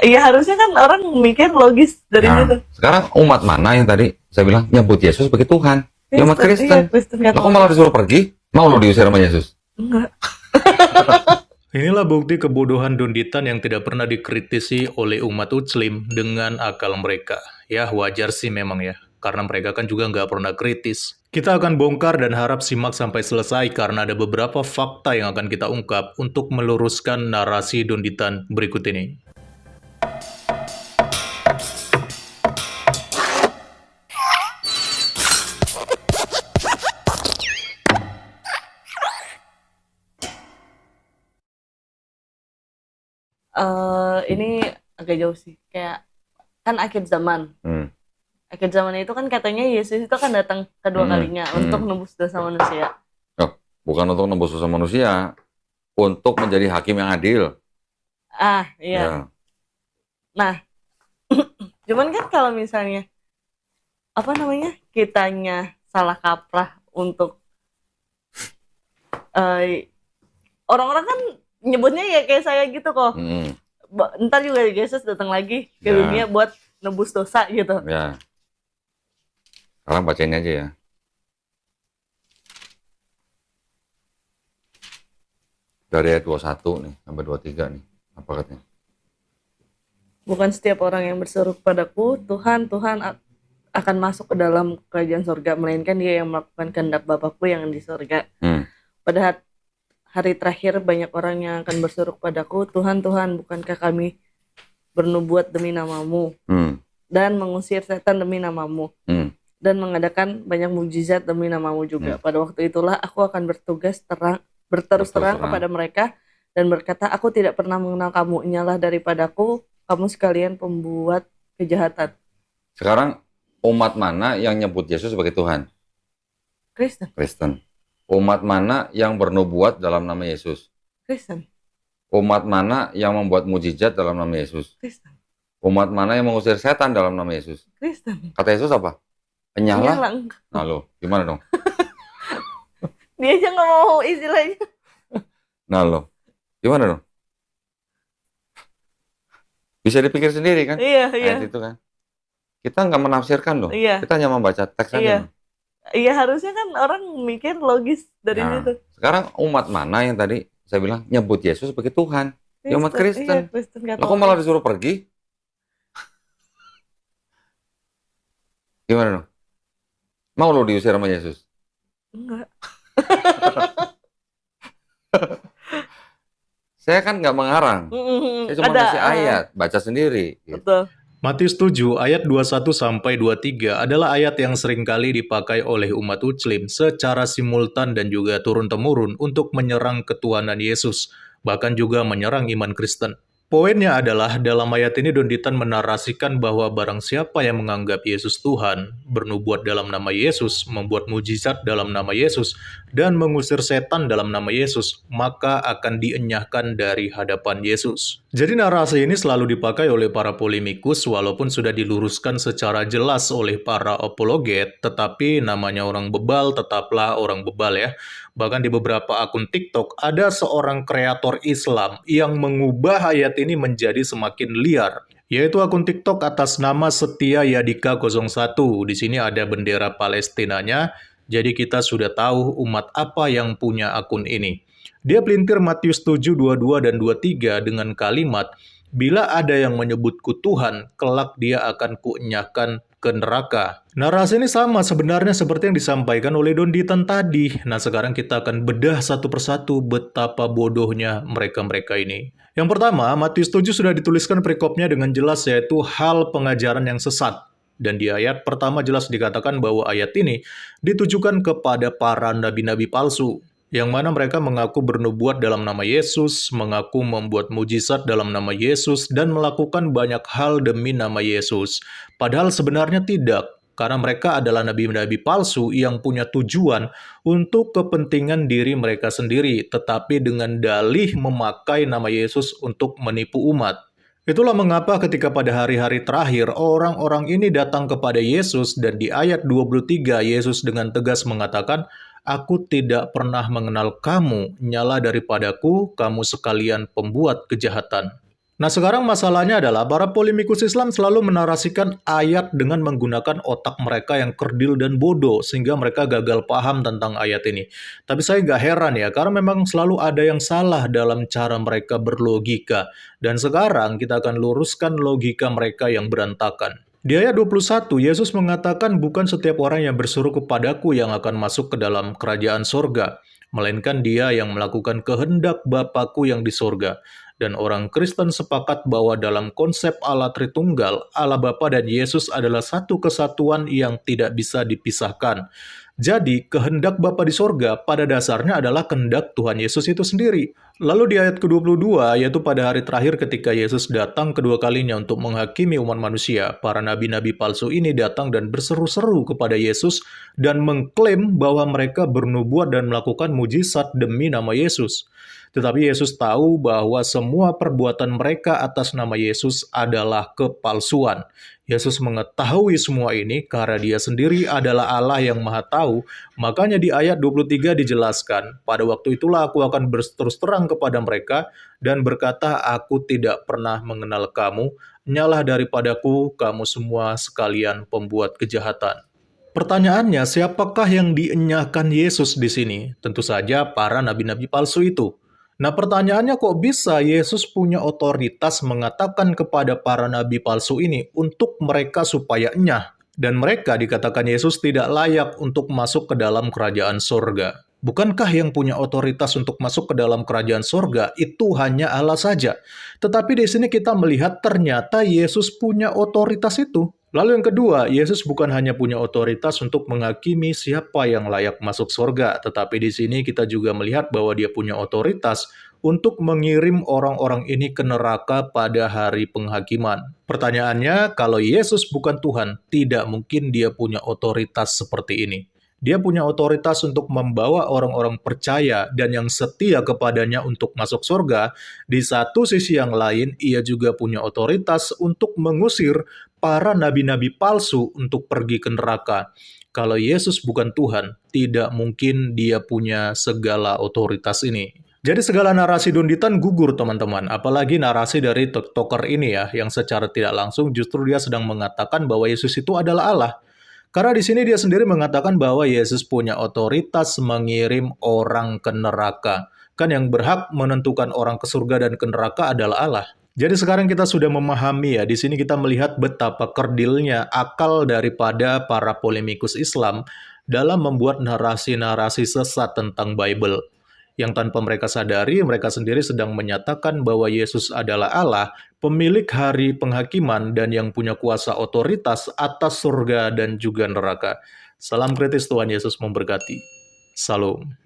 Iya harusnya kan orang mikir logis dari situ. Nah, sekarang umat mana yang tadi saya bilang nyebut Yesus sebagai Tuhan? Ya umat Kristen, iya Kristen. Kristen Lah kok Katolik. malah disuruh pergi? Mau lo diusir sama Yesus? Enggak. Inilah bukti kebodohan Donditan yang tidak pernah dikritisi oleh umat Muslim dengan akal mereka. Ya wajar sih memang ya, karena mereka kan juga nggak pernah kritis. Kita akan bongkar dan harap simak sampai selesai karena ada beberapa fakta yang akan kita ungkap untuk meluruskan narasi Donditan berikut ini. Ini agak jauh sih. Kayak kan akhir zaman. Akhir zaman itu kan katanya Yesus itu akan datang kedua kalinya untuk menebus dosa manusia. Oh, bukan untuk menebus dosa manusia, untuk menjadi hakim yang adil. Iya. Ya. Nah, cuman kan kalau misalnya kitanya salah kaprah untuk orang-orang kan nyebutnya ya kayak saya gitu kok. Ntar juga Yesus datang lagi ke dunia buat nebus dosa gitu. Ya. Sekarang bacain aja ya. Dari ayat 21 nih sampai 23 nih. Apa katanya? Bukan setiap orang yang berseru kepadaku, Tuhan, Tuhan akan masuk ke dalam kerajaan surga, melainkan dia yang melakukan kehendak Bapakku yang di surga. Pada hari terakhir banyak orang yang akan berseru kepadaku, Tuhan, Tuhan, bukankah kami bernubuat demi namamu, dan mengusir setan demi namamu, dan mengadakan banyak mukjizat demi namamu juga. Pada waktu itulah aku akan berterus terang kepada mereka dan berkata, aku tidak pernah mengenal kamu, inyalah daripadaku, kamu sekalian pembuat kejahatan. Sekarang umat mana yang nyebut Yesus sebagai Tuhan? Kristen. Kristen. Umat mana yang bernubuat dalam nama Yesus? Kristen. Umat mana yang membuat mujizat dalam nama Yesus? Kristen. Umat mana yang mengusir setan dalam nama Yesus? Kristen. Kata Yesus apa? Enyala. Enggak. Nah lo, gimana dong? Dia aja nggak mau istilahnya. Nah lo, gimana dong? Bisa dipikir sendiri kan? Iya. Ayat itu kan? Kita nggak menafsirkan loh. Iya. Kita hanya membaca teks aja. Iya harusnya kan orang mikir logis dari situ. Sekarang umat mana yang tadi saya bilang nyebut Yesus sebagai Tuhan? Ya umat Kristen. Iya, Kristen Katolik. Lah kok malah disuruh pergi? Gimana dong? Mau lo diusir sama Yesus? Enggak. Saya kan nggak mengarang. Saya cuma kasih ayat, baca sendiri. Betul. Matius 7 ayat 21-23 adalah ayat yang seringkali dipakai oleh umat Muslim secara simultan dan juga turun-temurun untuk menyerang ketuhanan Yesus, bahkan juga menyerang iman Kristen. Poinnya adalah dalam ayat ini Donditan menarasikan bahwa barang siapa yang menganggap Yesus Tuhan, bernubuat dalam nama Yesus, membuat mujizat dalam nama Yesus, dan mengusir setan dalam nama Yesus, maka akan dienyahkan dari hadapan Yesus. Jadi narasi ini selalu dipakai oleh para polemikus walaupun sudah diluruskan secara jelas oleh para apologet, tetapi namanya orang bebal tetaplah orang bebal ya. Bahkan di beberapa akun TikTok ada seorang kreator Islam yang mengubah ayat ini menjadi semakin liar, yaitu akun TikTok atas nama Setia Yadika 01. Di sini ada bendera Palestinanya, jadi kita sudah tahu umat apa yang punya akun ini. Dia pelintir Matius 7, 22 dan 23 dengan kalimat, bila ada yang menyebutku Tuhan, kelak dia akan kuenyahkan ke neraka. Narasi ini sama sebenarnya seperti yang disampaikan oleh Donditan tadi. Nah sekarang kita akan bedah satu persatu betapa bodohnya mereka-mereka ini. Yang pertama, Matius 7 sudah dituliskan perikopnya dengan jelas yaitu hal pengajaran yang sesat. Dan di ayat pertama jelas dikatakan bahwa ayat ini ditujukan kepada para nabi-nabi palsu, yang mana mereka mengaku bernubuat dalam nama Yesus, mengaku membuat mujizat dalam nama Yesus, dan melakukan banyak hal demi nama Yesus. Padahal sebenarnya tidak, karena mereka adalah nabi-nabi palsu yang punya tujuan untuk kepentingan diri mereka sendiri, tetapi dengan dalih memakai nama Yesus untuk menipu umat. Itulah mengapa ketika pada hari-hari terakhir orang-orang ini datang kepada Yesus dan di ayat 23 Yesus dengan tegas mengatakan, aku tidak pernah mengenal kamu, nyala daripadaku, kamu sekalian pembuat kejahatan. Nah, sekarang masalahnya adalah para polemikus Islam selalu menarasikan ayat dengan menggunakan otak mereka yang kerdil dan bodoh, sehingga mereka gagal paham tentang ayat ini. Tapi saya nggak heran ya, karena memang selalu ada yang salah dalam cara mereka berlogika. Dan sekarang kita akan luruskan logika mereka yang berantakan. Di ayat 21, Yesus mengatakan bukan setiap orang yang berseru kepadaku yang akan masuk ke dalam kerajaan sorga, melainkan dia yang melakukan kehendak Bapa-Ku yang di sorga. Dan orang Kristen sepakat bahwa dalam konsep Allah Tritunggal, Allah Bapa dan Yesus adalah satu kesatuan yang tidak bisa dipisahkan. Jadi, kehendak Bapa di sorga pada dasarnya adalah kehendak Tuhan Yesus itu sendiri. Lalu di ayat ke-22, yaitu pada hari terakhir ketika Yesus datang kedua kalinya untuk menghakimi umat manusia, para nabi-nabi palsu ini datang dan berseru-seru kepada Yesus dan mengklaim bahwa mereka bernubuat dan melakukan mujizat demi nama Yesus. Tetapi Yesus tahu bahwa semua perbuatan mereka atas nama Yesus adalah kepalsuan. Yesus mengetahui semua ini karena dia sendiri adalah Allah yang Maha Tahu. Makanya di ayat 23 dijelaskan, pada waktu itulah aku akan berterus terang kepada mereka dan berkata, aku tidak pernah mengenal kamu, nyalah daripadaku kamu semua sekalian pembuat kejahatan. Pertanyaannya, siapakah yang dienyahkan Yesus di sini? Tentu saja para nabi-nabi palsu itu. Nah, pertanyaannya kok bisa Yesus punya otoritas mengatakan kepada para nabi palsu ini untuk mereka supaya enyah? Dan mereka dikatakan Yesus tidak layak untuk masuk ke dalam kerajaan sorga. Bukankah yang punya otoritas untuk masuk ke dalam kerajaan sorga itu hanya Allah saja? Tetapi di sini kita melihat ternyata Yesus punya otoritas itu. Lalu yang kedua, Yesus bukan hanya punya otoritas untuk menghakimi siapa yang layak masuk surga, tetapi di sini kita juga melihat bahwa dia punya otoritas untuk mengirim orang-orang ini ke neraka pada hari penghakiman. Pertanyaannya, kalau Yesus bukan Tuhan, tidak mungkin dia punya otoritas seperti ini. Dia punya otoritas untuk membawa orang-orang percaya dan yang setia kepadanya untuk masuk surga. Di satu sisi yang lain, ia juga punya otoritas untuk mengusir para nabi-nabi palsu untuk pergi ke neraka. Kalau Yesus bukan Tuhan, tidak mungkin dia punya segala otoritas ini. Jadi segala narasi Dunditan gugur teman-teman, apalagi narasi dari TikToker ini ya, yang secara tidak langsung justru dia sedang mengatakan bahwa Yesus itu adalah Allah. Karena di sini dia sendiri mengatakan bahwa Yesus punya otoritas mengirim orang ke neraka. Kan yang berhak menentukan orang ke surga dan ke neraka adalah Allah. Jadi sekarang kita sudah memahami ya, di sini kita melihat betapa kerdilnya akal daripada para polemikus Islam dalam membuat narasi-narasi sesat tentang Bible. Yang tanpa mereka sadari, mereka sendiri sedang menyatakan bahwa Yesus adalah Allah, pemilik hari penghakiman dan yang punya kuasa otoritas atas surga dan juga neraka. Salam kritis, Tuhan Yesus memberkati. Salam.